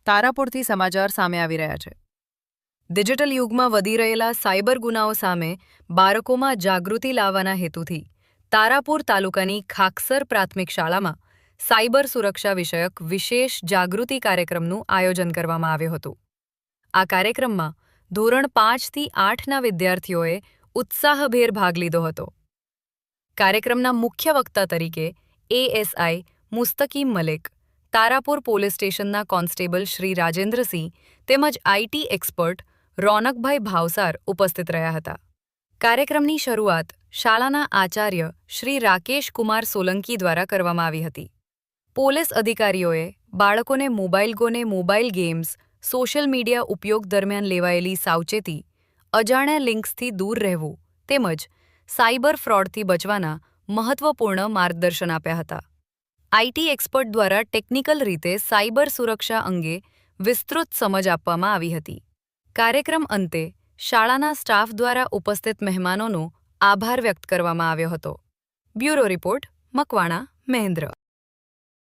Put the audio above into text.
તારાપુરથી સમાચાર સામે આવી રહ્યા છે। ડિજિટલ યુગમાં વધી રહેલા સાયબર ગુનાઓ સામે બાળકોમાં જાગૃતિ લાવવાના હેતુથી તારાપુર તાલુકાની ખાકસર પ્રાથમિક શાળામાં સાયબર સુરક્ષા વિષયક વિશેષ જાગૃતિ કાર્યક્રમનું આયોજન કરવામાં આવ્યું હતું। આ કાર્યક્રમમાં ધોરણ 5 થી 8ના વિદ્યાર્થીઓએ ઉત્સાહભેર ભાગ લીધો હતો। કાર્યક્રમના મુખ્ય વક્તા તરીકે એએસઆઈ મુસ્તકીમ મલિક, તારાપુર પોલીસ સ્ટેશનના કોન્સ્ટેબલ શ્રી રાજેન્દ્રસિંહ તેમજ આઈટી એક્સપર્ટ રોનકભાઈ ભાવસાર ઉપસ્થિત રહ્યા હતા। કાર્યક્રમની શરૂઆત શાળાના આચાર્ય શ્રી રાકેશ કુમાર સોલંકી દ્વારા કરવામાં આવી હતી। પોલીસ અધિકારીઓએ બાળકોને મોબાઈલ ગેમ્સ, સોશિયલ મીડિયા ઉપયોગ દરમિયાન લેવાયેલી સાવચેતી, અજાણ્યા લિંક્સથી દૂર રહેવું તેમજ સાયબર ફ્રોડથી બચવાના મહત્વપૂર્ણ માર્ગદર્શન આપ્યા હતા। આઈટી એક્સપર્ટ દ્વારા ટેકનિકલ રીતે સાયબર સુરક્ષા અંગે વિસ્તૃત સમજ આપવામાં આવી હતી। કાર્યક્રમ અંતે શાળાના સ્ટાફ દ્વારા ઉપસ્થિત મહેમાનોનો આભાર વ્યક્ત કરવામાં આવ્યો હતો। Bureau report, Makwana, Mahendra.